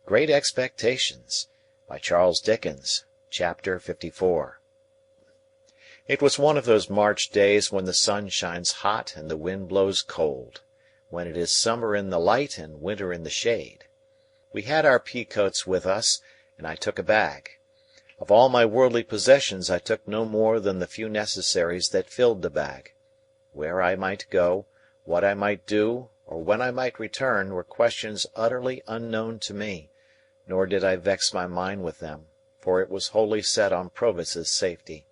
Great Expectations, by Charles Dickens, Chapter 54. It was one of those March days when the sun shines hot and the wind blows cold, when it is summer in the light and winter in the shade. We had our pea coats with us, and I took a bag. Of all my worldly possessions I took no more than the few necessaries that filled the bag. Where I might go, what I might do, or when I might return, were questions utterly unknown to me, nor did I vex my mind with them, for it was wholly set on Provis's safety.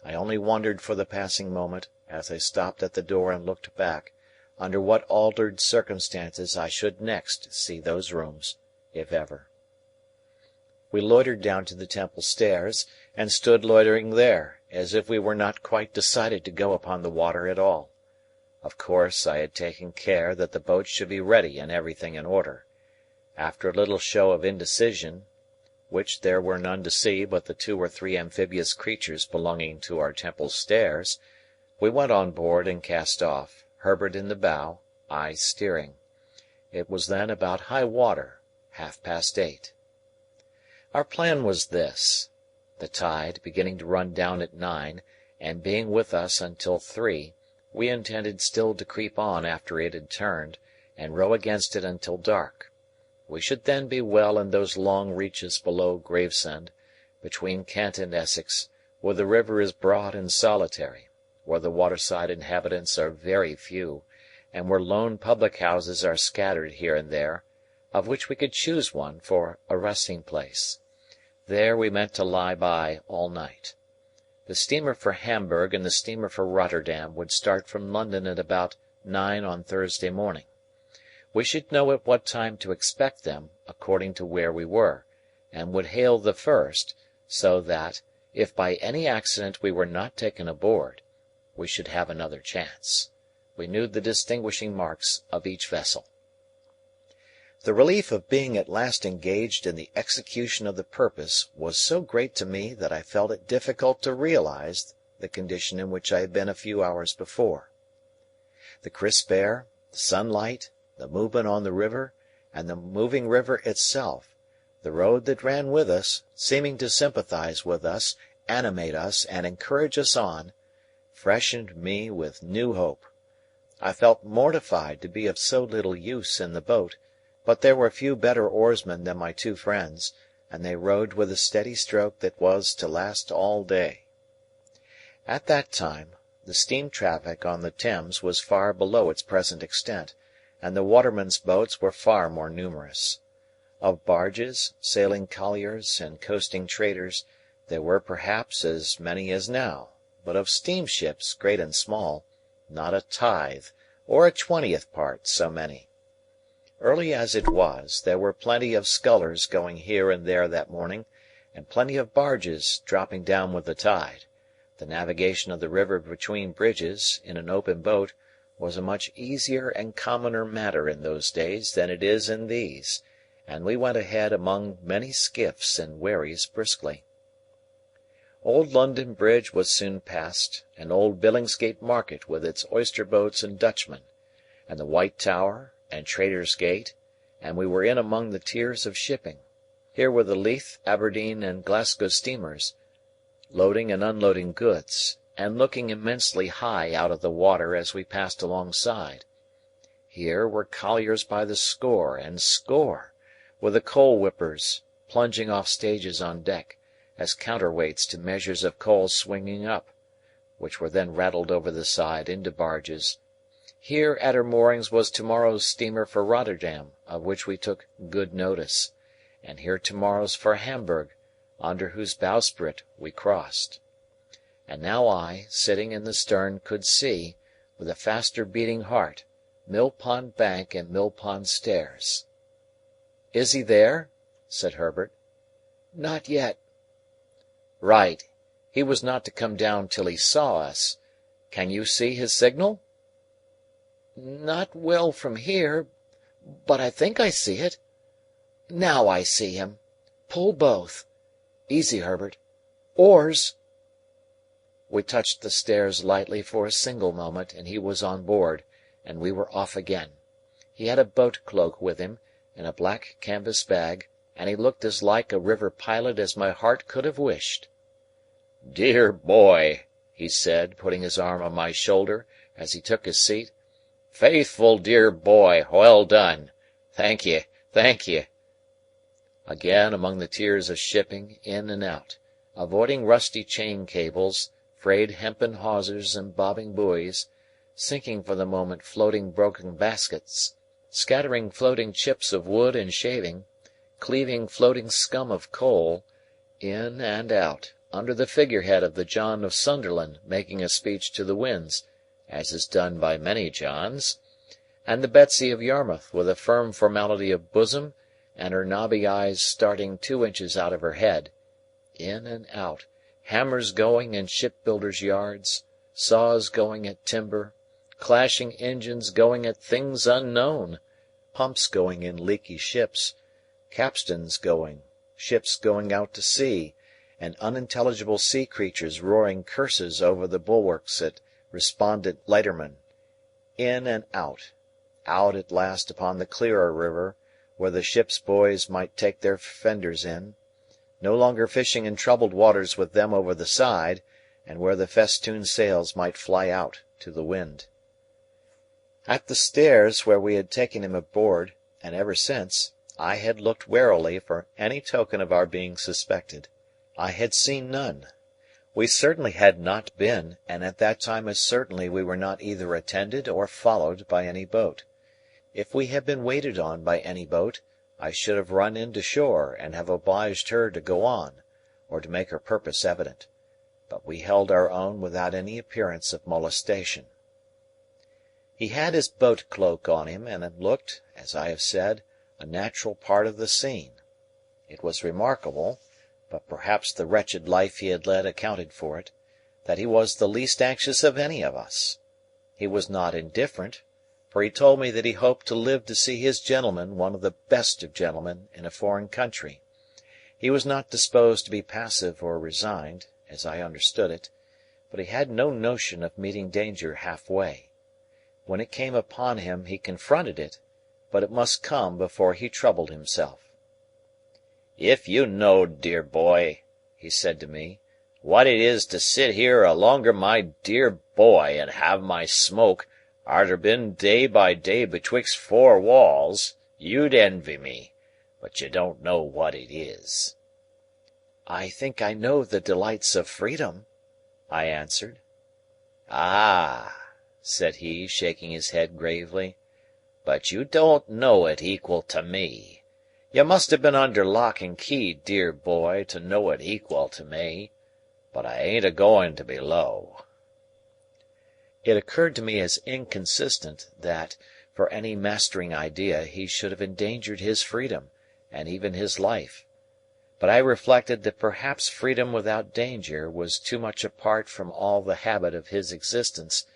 I only wondered for the passing moment, as I stopped at the door and looked back, under what altered circumstances I should next see those rooms, if ever. We loitered down to the Temple stairs, and stood loitering there, as if we were not quite decided to go upon the water at all. Of course I had taken care that the boat should be ready and everything in order. After a little show of indecision, which there were none to see but the 2 or 3 amphibious creatures belonging to our Temple stairs, we went on board and cast off, Herbert in the bow, I steering. It was then about high water, 8:30. Our plan was this. The tide, beginning to run down at 9, and being with us until 3, we intended still to creep on after it had turned, and row against it until dark. We should then be well in those long reaches below Gravesend, between Kent and Essex, where the river is broad and solitary, where the waterside inhabitants are very few, and where lone public-houses are scattered here and there, of which we could choose one for a resting-place. There we meant to lie by all night. The steamer for Hamburg and the steamer for Rotterdam would start from London at about 9 on Thursday morning. We should know at what time to expect them, according to where we were, and would hail the first, so that, if by any accident we were not taken aboard, we should have another chance. We knew the distinguishing marks of each vessel. The relief of being at last engaged in the execution of the purpose was so great to me that I felt it difficult to realize the condition in which I had been a few hours before. The crisp air, the sunlight, the movement on the river, and the moving river itself, the road that ran with us, seeming to sympathize with us, animate us, and encourage us on, freshened me with new hope. I felt mortified to be of so little use in the boat, but there were few better oarsmen than my 2 friends, and they rowed with a steady stroke that was to last all day. At that time, the steam traffic on the Thames was far below its present extent, and the watermen's boats were far more numerous. Of barges, sailing colliers, and coasting traders, there were perhaps as many as now, but of steamships, great and small, not a tithe, or a 20th part so many. Early as it was, there were plenty of scullers going here and there that morning, and plenty of barges dropping down with the tide. The navigation of the river between bridges, in an open boat, was a much easier and commoner matter in those days than it is in these, and we went ahead among many skiffs and wherries briskly. Old London Bridge was soon passed, and old Billingsgate Market with its oyster boats and Dutchmen, and the White Tower, and Trader's Gate, and we were in among the tiers of shipping. Here were the Leith, Aberdeen, and Glasgow steamers, loading and unloading goods, and looking immensely high out of the water as we passed alongside. Here were colliers by the score and score, with the coal-whippers plunging off stages on deck, as counterweights to measures of coal swinging up, which were then rattled over the side into barges. Here at her moorings was tomorrow's steamer for Rotterdam, of which we took good notice, and here tomorrow's for Hamburg, under whose bowsprit we crossed. And now I, sitting in the stern, could see, with a faster beating heart, Mill Pond Bank and Mill Pond Stairs. "Is he there?" said Herbert. "Not yet." "Right. He was not to come down till he saw us. Can you see his signal?" "Not well from here, but I think I see it. Now I see him. Pull both. Easy, Herbert. Oars!" We touched the stairs lightly for a single moment, and he was on board, and we were off again. He had a boat cloak with him, and a black canvas bag, and he looked as like a river pilot as my heart could have wished. "Dear boy," he said, putting his arm on my shoulder as he took his seat. "Faithful dear boy, well done. Thank ye, thank ye." Again among the tiers of shipping, in and out, avoiding rusty chain cables, frayed hempen hawsers and bobbing buoys, sinking for the moment floating broken baskets, scattering floating chips of wood and shaving, cleaving floating scum of coal, in and out, under the figurehead of the John of Sunderland making a speech to the winds, as is done by many Johns, and the Betsy of Yarmouth with a firm formality of bosom and her knobby eyes starting 2 inches out of her head, in and out, hammers going in shipbuilders' yards, saws going at timber, clashing engines going at things unknown, pumps going in leaky ships, capstans going, ships going out to sea, and unintelligible sea creatures roaring curses over the bulwarks at respondent lightermen, in and out at last upon the clearer river, where the ship's boys might take their fenders in, no longer fishing in troubled waters with them over the side, and where the festooned sails might fly out to the wind. At the stairs where we had taken him aboard, and ever since, I had looked warily for any token of our being suspected. I had seen none. We certainly had not been, and at that time as certainly we were not either attended or followed by any boat. If we had been waited on by any boat, I should have run in to shore and have obliged her to go on, or to make her purpose evident. But we held our own without any appearance of molestation. He had his boat cloak on him, and looked, as I have said, a natural part of the scene. It was remarkable, but perhaps the wretched life he had led accounted for it, that he was the least anxious of any of us. He was not indifferent, for he told me that he hoped to live to see his gentleman one of the best of gentlemen in a foreign country. He was not disposed to be passive or resigned, as I understood it, but he had no notion of meeting danger half-way. When it came upon him he confronted it, but it must come before he troubled himself. "If you knowed, dear boy," he said to me, "what it is to sit here alonger my dear boy and have my smoke, arter been day by day betwixt 4 walls, you'd envy me, but you don't know what it is." "I think I know the delights of freedom," I answered. "Ah," said he, shaking his head gravely, "but you don't know it equal to me. You must have been under lock and key, dear boy, to know it equal to me. But I ain't a-going to be low." It occurred to me as inconsistent that, for any mastering idea, he should have endangered his freedom, and even his life. But I reflected that perhaps freedom without danger was too much apart from all the habit of his existence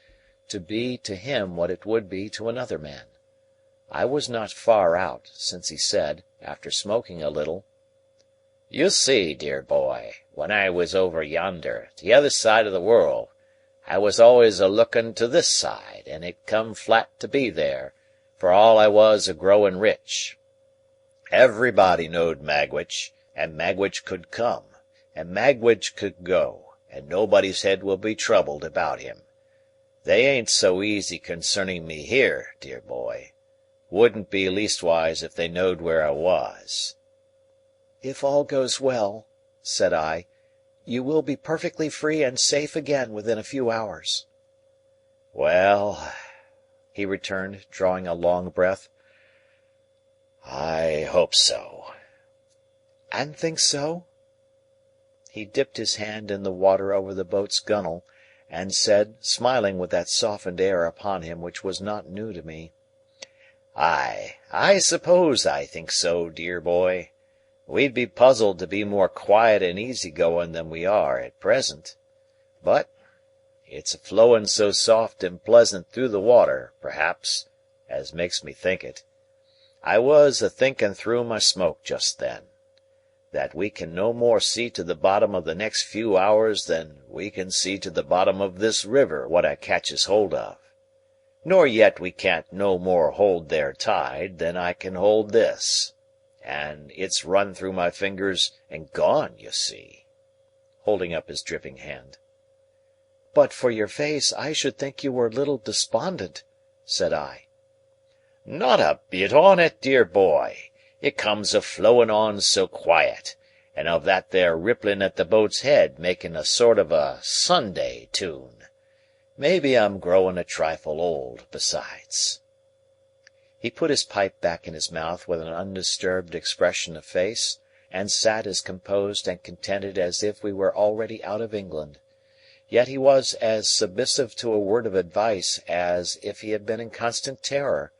to be to him what it would be to another man. I was not far out, since he said, after smoking a little, "You see, dear boy, when I was over yonder, t'other side of the world, I was always a-looking to this side, and it come flat to be there, for all I was a-growing rich. Everybody knowed Magwitch, and Magwitch could come, and Magwitch could go, and nobody's head will be troubled about him. They ain't so easy concerning me here, dear boy. Wouldn't be leastwise if they knowed where I was." "If all goes well," said I, "you will be perfectly free and safe again within a few hours." "Well," he returned, drawing a long breath, "I hope so." "And think so?" He dipped his hand in the water over the boat's gunwale, and said, smiling with that softened air upon him which was not new to me, I suppose I think so, dear boy. We'd be puzzled to be more quiet and easy-going than we are at present. But it's a-flowing so soft and pleasant through the water, perhaps, as makes me think it. I was a-thinking through my smoke just then, that we can no more see to the bottom of the next few hours than we can see to the bottom of this river what I catches hold of. Nor yet we can't no more hold their tide than I can hold this. and it's run through my fingers and gone, you see," holding up his dripping hand. "But for your face, I should think you were a little despondent," said I. "Not a bit on it, dear boy. It comes a flowing on so quiet, and of that there rippling at the boat's head making a sort of a Sunday tune. Maybe I'm growing a trifle old, besides." He put his pipe back in his mouth with an undisturbed expression of face, and sat as composed and contented as if we were already out of England. Yet he was as submissive to a word of advice as if he had been in constant terror,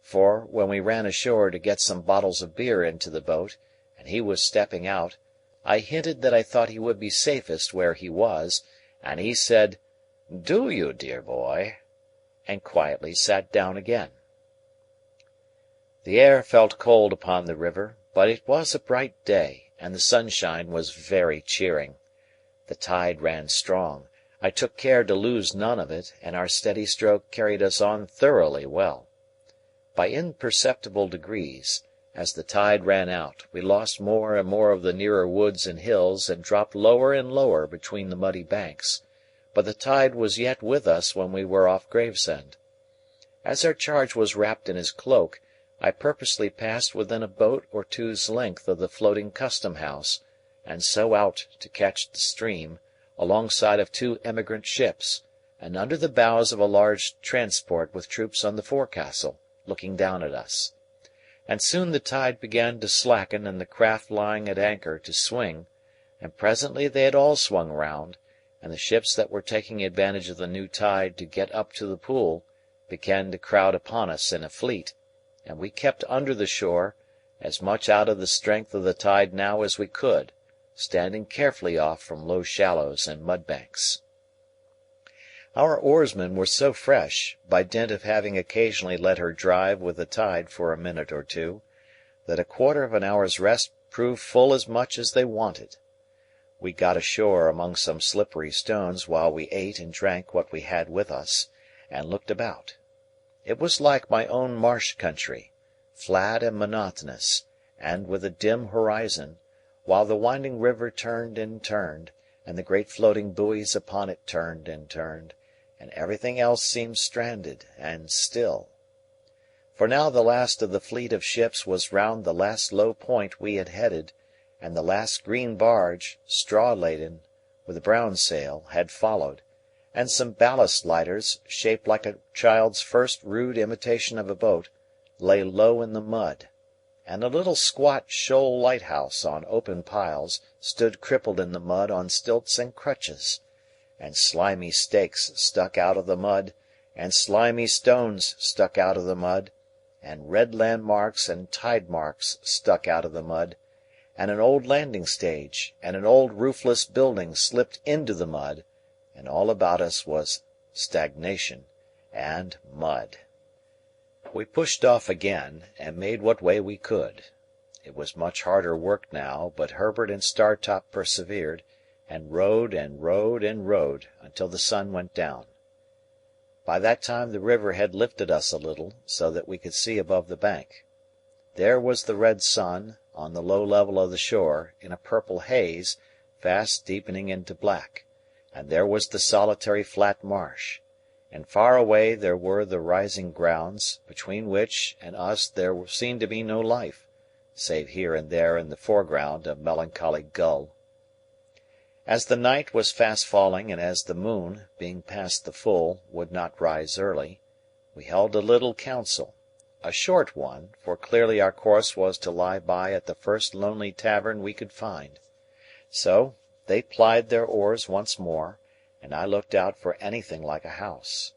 for, when we ran ashore to get some bottles of beer into the boat, and he was stepping out, I hinted that I thought he would be safest where he was, and he said, "Do you, dear boy?" and quietly sat down again. The air felt cold upon the river, but it was a bright day, and the sunshine was very cheering. The tide ran strong. I took care to lose none of it, and our steady stroke carried us on thoroughly well. By imperceptible degrees, as the tide ran out, we lost more and more of the nearer woods and hills and dropped lower and lower between the muddy banks, but the tide was yet with us when we were off Gravesend. As our charge was wrapped in his cloak, I purposely passed within a boat or two's length of the floating custom house, and so out to catch the stream, alongside of two emigrant ships, and under the bows of a large transport with troops on the forecastle, looking down at us. And soon the tide began to slacken and the craft lying at anchor to swing, and presently they had all swung round, and the ships that were taking advantage of the new tide to get up to the pool began to crowd upon us in a fleet, and we kept under the shore, as much out of the strength of the tide now as we could, standing carefully off from low shallows and mudbanks. Our oarsmen were so fresh, by dint of having occasionally let her drive with the tide for a minute or two, that a quarter of an hour's rest proved full as much as they wanted. We got ashore among some slippery stones while we ate and drank what we had with us, and looked about. It was like my own marsh country, flat and monotonous, and with a dim horizon, while the winding river turned and turned, and the great floating buoys upon it turned and turned, and everything else seemed stranded and still. For now the last of the fleet of ships was round the last low point we had headed, and the last green barge, straw-laden, with a brown sail, had followed, and some ballast lighters, shaped like a child's first rude imitation of a boat, lay low in the mud, and a little squat shoal lighthouse on open piles stood crippled in the mud on stilts and crutches, and slimy stakes stuck out of the mud, and slimy stones stuck out of the mud, and red landmarks and tide marks stuck out of the mud, and an old landing stage and an old roofless building slipped into the mud, and all about us was stagnation and mud. We pushed off again, and made what way we could. It was much harder work now, but Herbert and Startop persevered, and rowed and rowed and rowed until the sun went down. By that time the river had lifted us a little, so that we could see above the bank. There was the red sun, on the low level of the shore, in a purple haze, fast deepening into black, and there was the solitary flat marsh, and far away there were the rising grounds, between which and us there seemed to be no life, save here and there in the foreground a melancholy gull. As the night was fast falling, and as the moon, being past the full, would not rise early, we held a little council, a short one, for clearly our course was to lie by at the first lonely tavern we could find. So they plied their oars once more, and I looked out for anything like a house.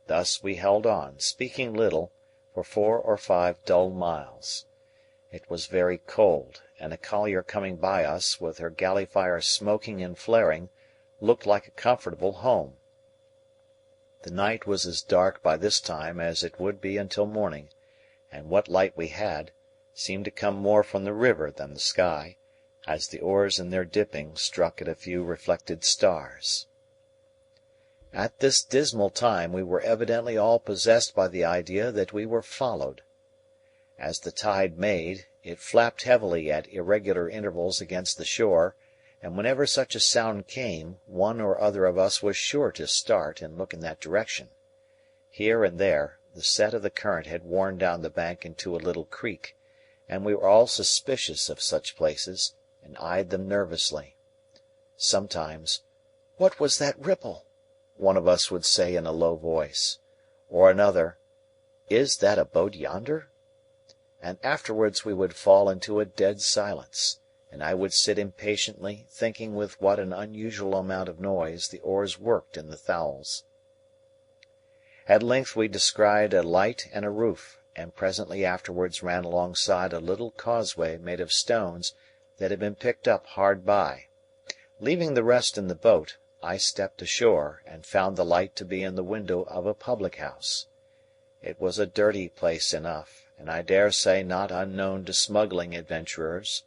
Thus we held on, speaking little, for 4 or 5 dull miles. It was very cold, and a collier coming by us, with her galley fire smoking and flaring, looked like a comfortable home. The night was as dark by this time as it would be until morning, and what light we had seemed to come more from the river than the sky, as the oars in their dipping struck at a few reflected stars. At this dismal time we were evidently all possessed by the idea that we were followed. As the tide made, it flapped heavily at irregular intervals against the shore, and whenever such a sound came, one or other of us was sure to start and look in that direction. Here and there, the set of the current had worn down the bank into a little creek, and we were all suspicious of such places, and eyed them nervously. Sometimes, "What was that ripple?" one of us would say in a low voice, or another, "Is that a boat yonder?" And afterwards we would fall into a dead silence, and I would sit impatiently thinking with what an unusual amount of noise the oars worked in the thowels. At length we descried a light and a roof, and presently afterwards ran alongside a little causeway made of stones that had been picked up hard by. Leaving the rest in the boat, I stepped ashore, and found the light to be in the window of a public-house. It was a dirty place enough, and I dare say not unknown to smuggling adventurers,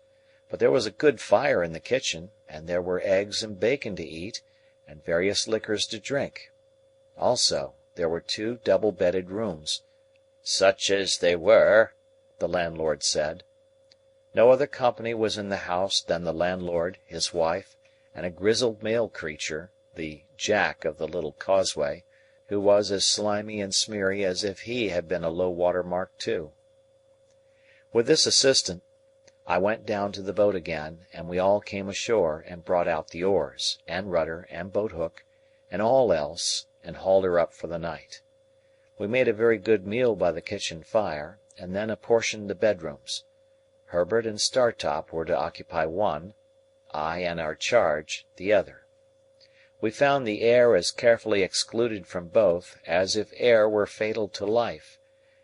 but there was a good fire in the kitchen, and there were eggs and bacon to eat, and various liquors to drink. Also, there were 2 double-bedded rooms, "such as they were," the landlord said. No other company was in the house than the landlord, his wife, and a grizzled male creature, the Jack of the little causeway, who was as slimy and smeary as if he had been a low-water mark too. With this assistant, I went down to the boat again, and we all came ashore and brought out the oars, and rudder, and boat-hook, and all else, and hauled her up for the night. We made a very good meal by the kitchen fire, and then apportioned the bedrooms. Herbert and Startop were to occupy one, I and our charge the other. We found the air as carefully excluded from both as if air were fatal to life,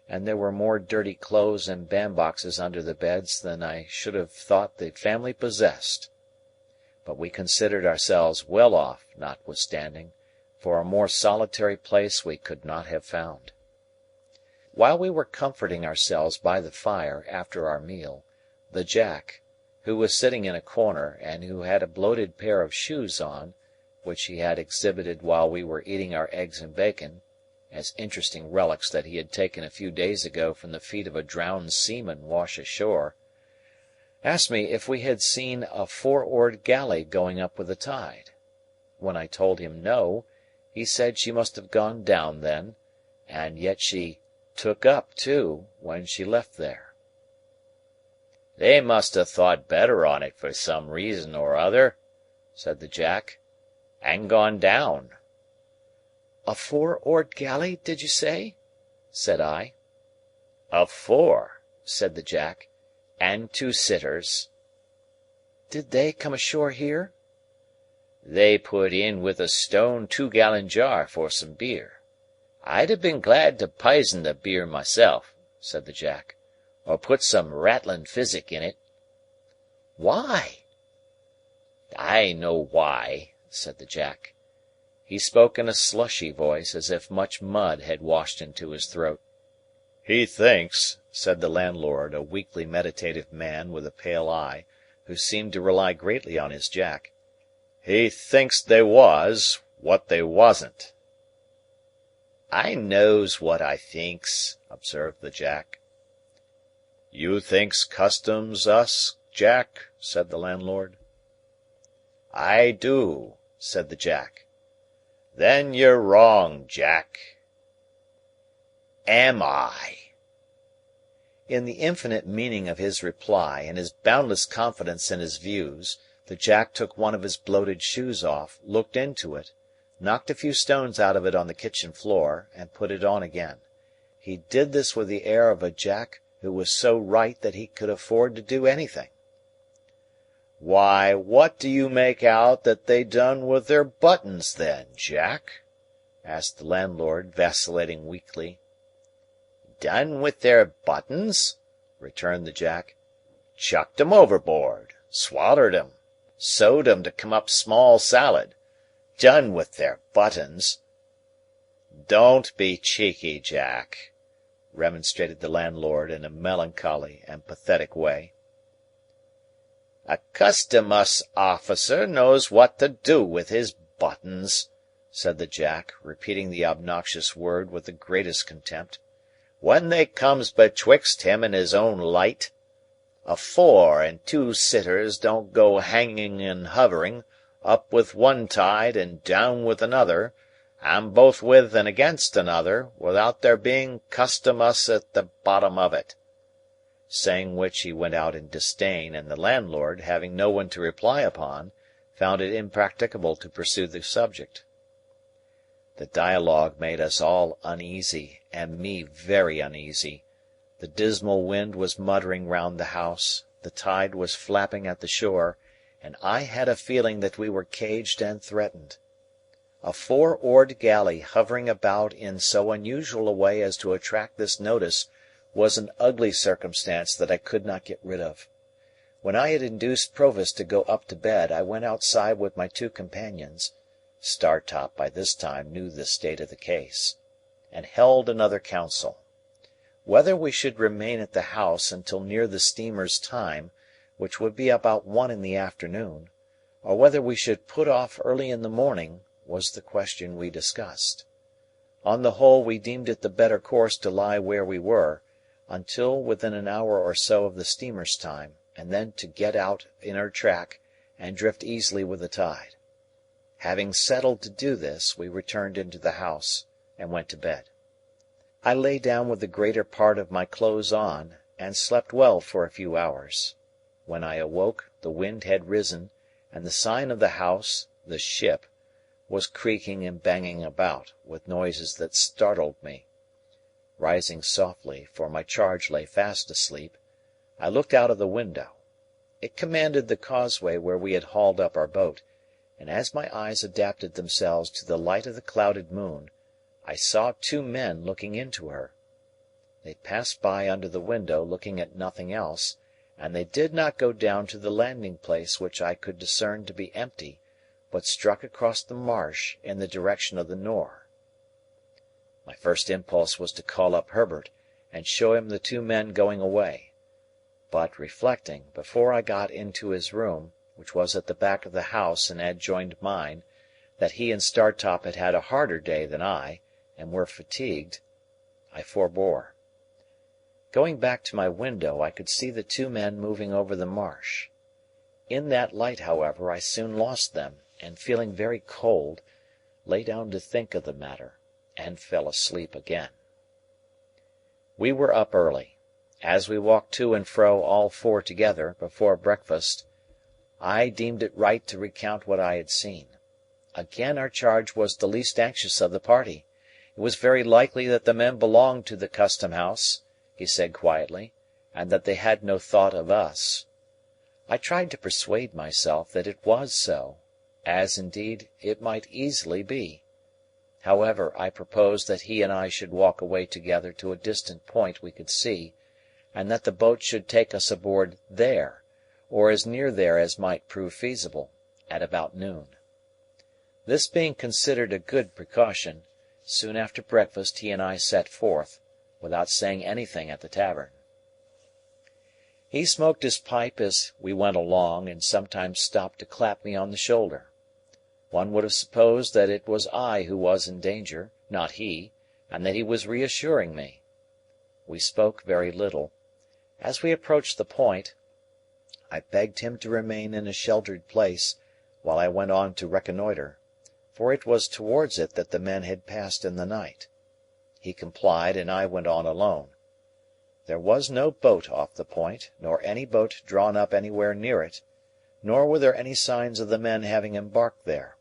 and there were more dirty clothes and bandboxes under the beds than I should have thought the family possessed. But we considered ourselves well off, notwithstanding, for a more solitary place we could not have found. While we were comforting ourselves by the fire after our meal, the Jack, who was sitting in a corner, and who had a bloated pair of shoes on, which he had exhibited while we were eating our eggs and bacon, as interesting relics that he had taken a few days ago from the feet of a drowned seaman wash ashore, asked me if we had seen a 4-oared galley going up with the tide. When I told him no, he said she must have gone down then, and yet she "took up" too, when she left there. "They must have thought better on it for some reason or other," said the Jack, "and gone down." "A 4-oared galley, did you say?" said I. "A 4," said the Jack, "and 2 sitters." "Did they come ashore here?" "They put in with a stone 2-gallon jar for some beer. I'd have been glad to pison the beer myself," said the Jack, "or put some rattling physic in it." "Why?" "I know why," said the Jack. He spoke in a slushy voice, as if much mud had washed into his throat. "He thinks," said the landlord, a weakly meditative man with a pale eye, who seemed to rely greatly on his Jack, "he thinks they was, what they wasn't." "I knows what I thinks," observed the Jack. "You thinks customs us, Jack?" said the landlord. "I do," said the Jack. "Then you're wrong, Jack." "Am I?" In the infinite meaning of his reply, and his boundless confidence in his views, the Jack took one of his bloated shoes off, looked into it, knocked a few stones out of it on the kitchen floor, and put it on again. He did this with the air of a Jack who was so right that he could afford to do anything. "Why, what do you make out that they done with their buttons, then, Jack?" asked the landlord, vacillating weakly. "Done with their buttons?" returned the Jack. "Chucked 'em overboard, swallered 'em, sewed 'em to come up small salad. Done with their buttons!" "Don't be cheeky, Jack," remonstrated the landlord in a melancholy and pathetic way. "A custom-house officer knows what to do with his buttons," said the Jack, repeating the obnoxious word with the greatest contempt. when they comes betwixt him and his own light. A 4 and 2 sitters don't go hanging and hovering, up with one tide and down with another, and both with and against another, without there being customus at the bottom of it." Saying which he went out in disdain, and the landlord, having no one to reply upon, found it impracticable to pursue the subject. The dialogue made us all uneasy, and me very uneasy. The dismal wind was muttering round the house, the tide was flapping at the shore, and I had a feeling that we were caged and threatened. A 4-oared galley hovering about in so unusual a way as to attract this notice was an ugly circumstance that I could not get rid of. When I had induced Provis to go up to bed, I went outside with my 2 companions (Startop by this time knew the state of the case), and held another council. Whether we should remain at the house until near the steamer's time, which would be about 1 in the afternoon, or whether we should put off early in the morning, was the question we discussed. On the whole, we deemed it the better course to lie where we were, until within an hour or so of the steamer's time, and then to get out in her track and drift easily with the tide. Having settled to do this, we returned into the house, and went to bed. I lay down with the greater part of my clothes on, and slept well for a few hours. When I awoke, the wind had risen, and the sign of the house, the ship, was creaking and banging about, with noises that startled me. Rising softly, for my charge lay fast asleep, I looked out of the window. It commanded the causeway where we had hauled up our boat, and as my eyes adapted themselves to the light of the clouded moon, I saw 2 men looking into her. They passed by under the window, looking at nothing else, and they did not go down to the landing place which I could discern to be empty, but struck across the marsh in the direction of the Nore. My first impulse was to call up Herbert, and show him the 2 men going away. But, reflecting, before I got into his room, which was at the back of the house and adjoined mine, that he and Startop had had a harder day than I, and were fatigued, I forbore. Going back to my window, I could see the 2 men moving over the marsh. In that light, however, I soon lost them, and feeling very cold, lay down to think of the matter, and fell asleep again. We were up early. As we walked to and fro all 4 together, before breakfast, I deemed it right to recount what I had seen. Again our charge was the least anxious of the party. It was very likely that the men belonged to the Custom House, he said quietly, and that they had no thought of us. I tried to persuade myself that it was so, as indeed it might easily be. However, I proposed that he and I should walk away together to a distant point we could see, and that the boat should take us aboard there, or as near there as might prove feasible, at about noon. This being considered a good precaution, soon after breakfast he and I set forth, without saying anything at the tavern. He smoked his pipe as we went along, and sometimes stopped to clap me on the shoulder. One would have supposed that it was I who was in danger, not he, and that he was reassuring me. We spoke very little. As we approached the point, I begged him to remain in a sheltered place, while I went on to reconnoitre, for it was towards it that the men had passed in the night. He complied, and I went on alone. There was no boat off the point, nor any boat drawn up anywhere near it, nor were there any signs of the men having embarked there.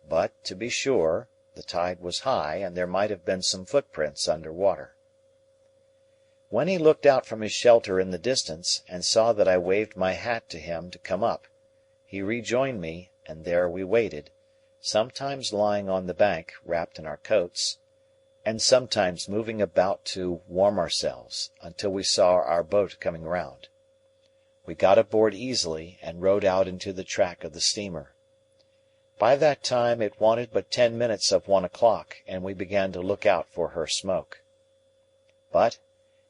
But, to be sure, the tide was high, and there might have been some footprints under water. When he looked out from his shelter in the distance, and saw that I waved my hat to him to come up, he rejoined me, and there we waited, sometimes lying on the bank, wrapped in our coats, and sometimes moving about to warm ourselves, until we saw our boat coming round. We got aboard easily, and rowed out into the track of the steamer. By that time it wanted but 10 minutes of 1 o'clock, and we began to look out for her smoke. But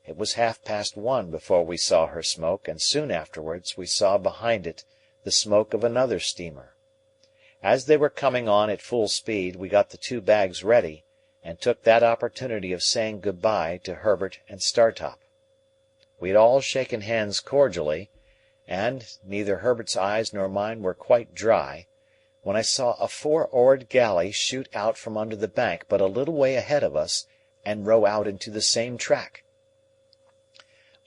it was 1:30 before we saw her smoke, and soon afterwards we saw behind it the smoke of another steamer. As they were coming on at full speed, we got the 2 bags ready, and took that opportunity of saying good-bye to Herbert and Startop. We had all shaken hands cordially, and neither Herbert's eyes nor mine were quite dry, when I saw a four-oared galley shoot out from under the bank but a little way ahead of us and row out into the same track.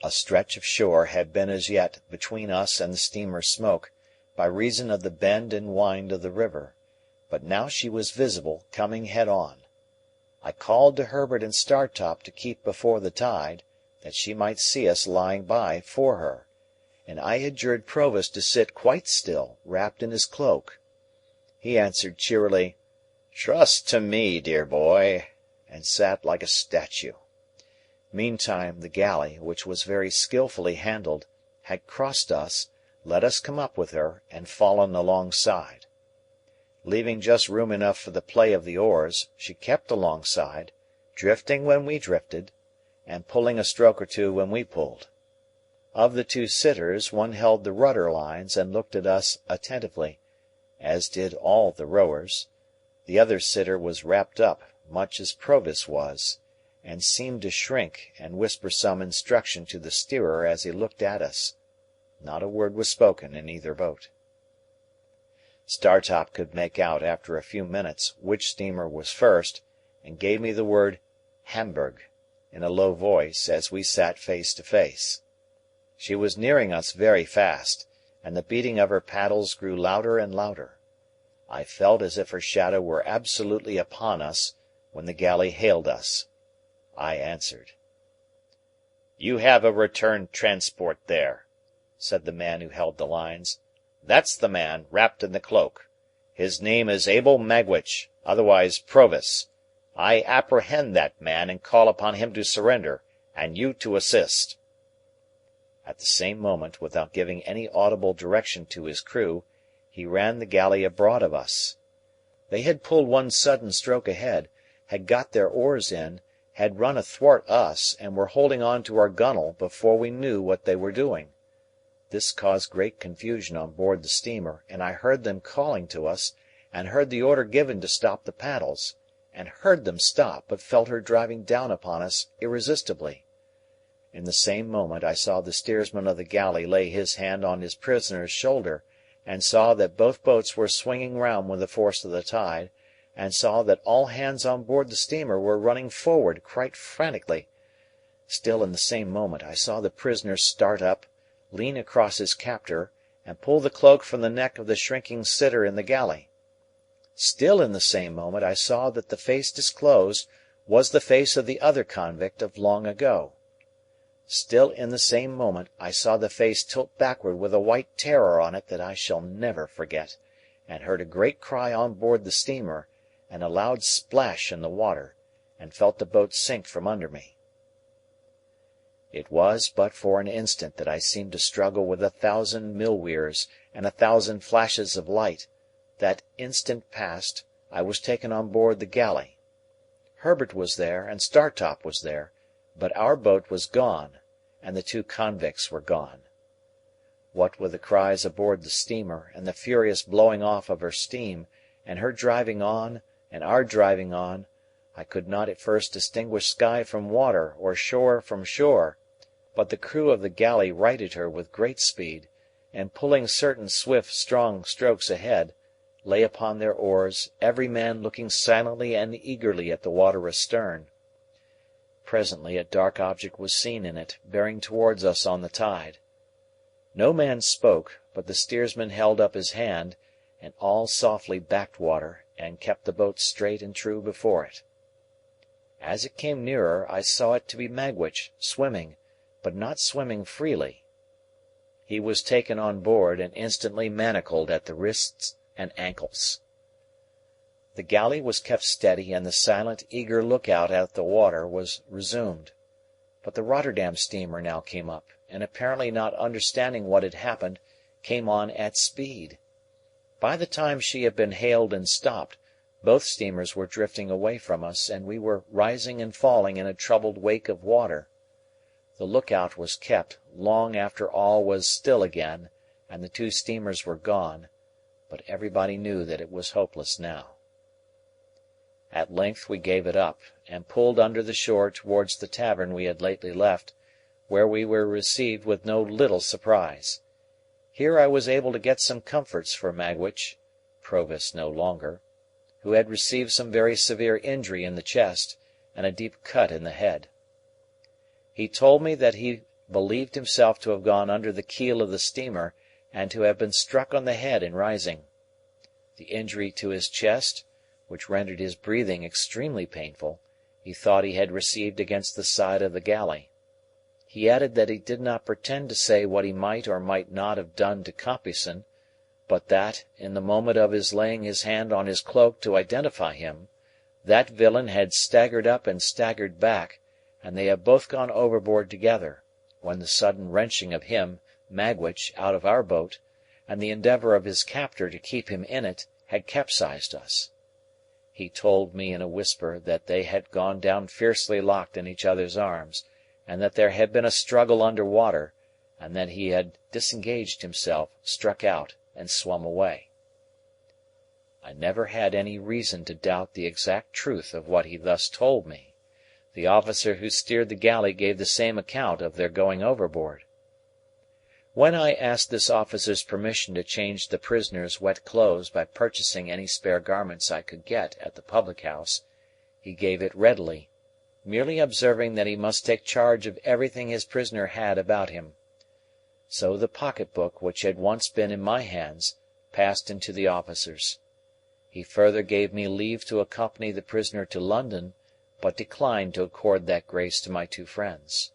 A stretch of shore had been as yet between us and the steamer's smoke, by reason of the bend and wind of the river, but now she was visible, coming head on. I called to Herbert and Startop to keep before the tide, that she might see us lying by for her, and I adjured Provis to sit quite still, wrapped in his cloak. He answered cheerily, "Trust to me, dear boy," and sat like a statue. Meantime the galley, which was very skilfully handled, had crossed us, let us come up with her, and fallen alongside. Leaving just room enough for the play of the oars, she kept alongside, drifting when we drifted, and pulling a stroke or two when we pulled. Of the two sitters, one held the rudder lines and looked at us attentively, as did all the rowers. The other sitter was wrapped up, much as Provis was, and seemed to shrink and whisper some instruction to the steerer as he looked at us. Not a word was spoken in either boat. Startop could make out after a few minutes which steamer was first, and gave me the word Hamburg in a low voice as we sat face to face. She was nearing us very fast, and the beating of her paddles grew louder and louder. I felt as if her shadow were absolutely upon us when the galley hailed us. I answered. "You have a return transport there," said the man who held the lines. "That's the man, wrapped in the cloak. His name is Abel Magwitch, otherwise Provis. I apprehend that man and call upon him to surrender, and you to assist." At the same moment, without giving any audible direction to his crew, he ran the galley abroad of us. They had pulled one sudden stroke ahead, had got their oars in, had run athwart us, and were holding on to our gunwale before we knew what they were doing. This caused great confusion on board the steamer, and I heard them calling to us, and heard the order given to stop the paddles, and heard them stop, but felt her driving down upon us irresistibly. In the same moment I saw the steersman of the galley lay his hand on his prisoner's shoulder, and saw that both boats were swinging round with the force of the tide, and saw that all hands on board the steamer were running forward quite frantically. Still in the same moment I saw the prisoner start up, lean across his captor, and pull the cloak from the neck of the shrinking sitter in the galley. Still in the same moment I saw that the face disclosed was the face of the other convict of long ago. Still in the same moment I saw the face tilt backward with a white terror on it that I shall never forget, and heard a great cry on board the steamer, and a loud splash in the water, and felt the boat sink from under me. It was but for an instant that I seemed to struggle with 1,000 mill-weirs and 1,000 flashes of light. That instant past, I was taken on board the galley. Herbert was there, and Startop was there, but our boat was gone, and the two convicts were gone. What with the cries aboard the steamer, and the furious blowing off of her steam, and her driving on, and our driving on, I could not at first distinguish sky from water or shore from shore, but the crew of the galley righted her with great speed, and pulling certain swift, strong strokes ahead, lay upon their oars, every man looking silently and eagerly at the water astern. Presently a dark object was seen in it, bearing towards us on the tide. No man spoke, but the steersman held up his hand, and all softly backed water, and kept the boat straight and true before it. As it came nearer, I saw it to be Magwitch, swimming, but not swimming freely. He was taken on board, and instantly manacled at the wrists and ankles. The galley was kept steady, and the silent, eager look-out at the water was resumed. But the Rotterdam steamer now came up, and apparently not understanding what had happened, came on at speed. By the time she had been hailed and stopped, both steamers were drifting away from us, and we were rising and falling in a troubled wake of water. The look-out was kept long after all was still again, and the two steamers were gone, but everybody knew that it was hopeless now. At length we gave it up, and pulled under the shore towards the tavern we had lately left, where we were received with no little surprise. Here I was able to get some comforts for Magwitch (Provis no longer), who had received some very severe injury in the chest, and a deep cut in the head. He told me that he believed himself to have gone under the keel of the steamer, and to have been struck on the head in rising. The injury to his chest, which rendered his breathing extremely painful, he thought he had received against the side of the galley. He added that he did not pretend to say what he might or might not have done to Compeyson, but that, in the moment of his laying his hand on his cloak to identify him, that villain had staggered up and staggered back, and they had both gone overboard together, when the sudden wrenching of him, Magwitch, out of our boat, and the endeavour of his captor to keep him in it, had capsized us. He told me in a whisper that they had gone down fiercely locked in each other's arms, and that there had been a struggle under water, and that he had disengaged himself, struck out, and swum away. I never had any reason to doubt the exact truth of what he thus told me. The officer who steered the galley gave the same account of their going overboard. When I asked this officer's permission to change the prisoner's wet clothes by purchasing any spare garments I could get at the public-house, he gave it readily, merely observing that he must take charge of everything his prisoner had about him. So the pocket-book which had once been in my hands passed into the officer's. He further gave me leave to accompany the prisoner to London, but declined to accord that grace to my two friends.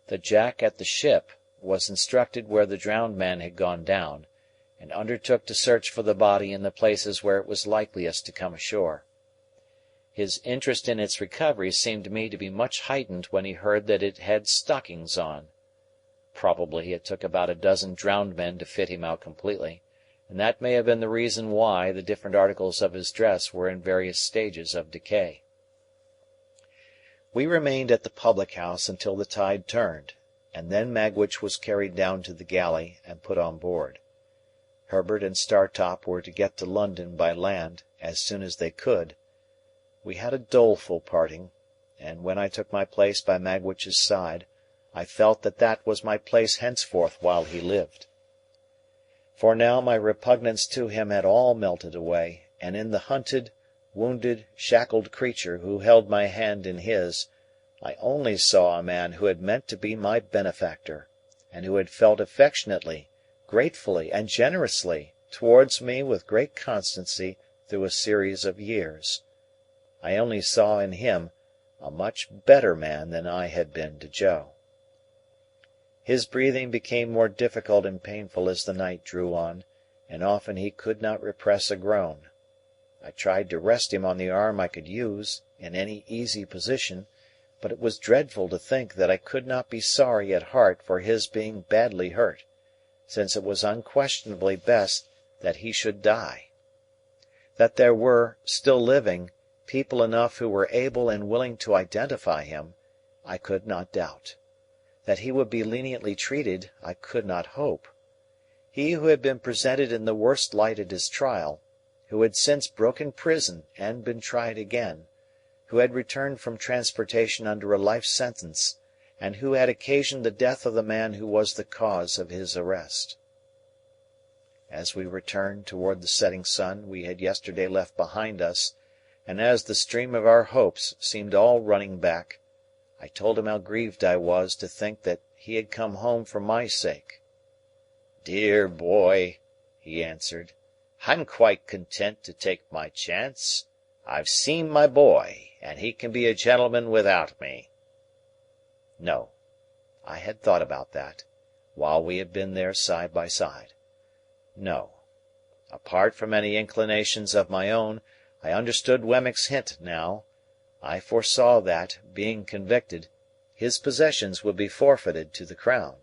The Jack at the ship was instructed where the drowned man had gone down, and undertook to search for the body in the places where it was likeliest to come ashore. His interest in its recovery seemed to me to be much heightened when he heard that it had stockings on. Probably it took about a dozen drowned men to fit him out completely, and that may have been the reason why the different articles of his dress were in various stages of decay. We remained at the public-house until the tide turned, and then Magwitch was carried down to the galley and put on board. Herbert and Startop were to get to London by land as soon as they could. We had a doleful parting, and when I took my place by Magwitch's side, I felt that that was my place henceforth while he lived. For now my repugnance to him had all melted away, and in the hunted, wounded, shackled creature who held my hand in his, I only saw a man who had meant to be my benefactor, and who had felt affectionately, gratefully, and generously towards me with great constancy through a series of years. I only saw in him a much better man than I had been to Joe. His breathing became more difficult and painful as the night drew on, and often he could not repress a groan. I tried to rest him on the arm I could use, in any easy position, but it was dreadful to think that I could not be sorry at heart for his being badly hurt, since it was unquestionably best that he should die. That there were, still living, people enough who were able and willing to identify him, I could not doubt. That he would be leniently treated, I could not hope. He who had been presented in the worst light at his trial, who had since broken prison and been tried again, who had returned from transportation under a life sentence, and who had occasioned the death of the man who was the cause of his arrest. As we returned toward the setting sun we had yesterday left behind us, and as the stream of our hopes seemed all running back, I told him how grieved I was to think that he had come home for my sake. "Dear boy," he answered, "I'm quite content to take my chance. I've seen my boy, and he can be a gentleman without me." No, I had thought about that, while we had been there side by side. No, apart from any inclinations of my own, I understood Wemmick's hint now. I foresaw that, being convicted, his possessions would be forfeited to the Crown.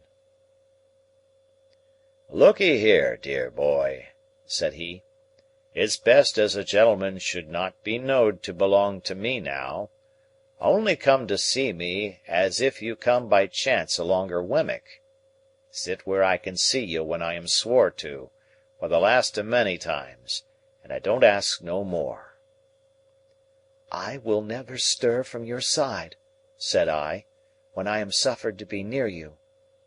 "Look'ee here, dear boy," said he, "it's best as a gentleman should not be knowed to belong to me now. Only come to see me as if you come by chance alonger Wemmick. Sit where I can see you when I am swore to, for the last of many times, and I don't ask no more." "I will never stir from your side," said I, "when I am suffered to be near you.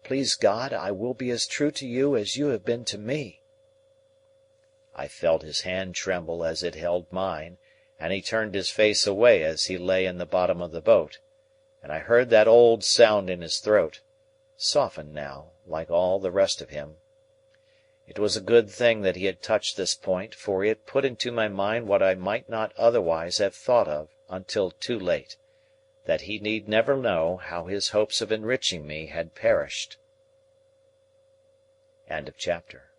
Please God, I will be as true to you as you have been to me." I felt his hand tremble as it held mine, and he turned his face away as he lay in the bottom of the boat, and I heard that old sound in his throat, softened now, like all the rest of him. It was a good thing that he had touched this point, for it put into my mind what I might not otherwise have thought of until too late, that he need never know how his hopes of enriching me had perished. Chapter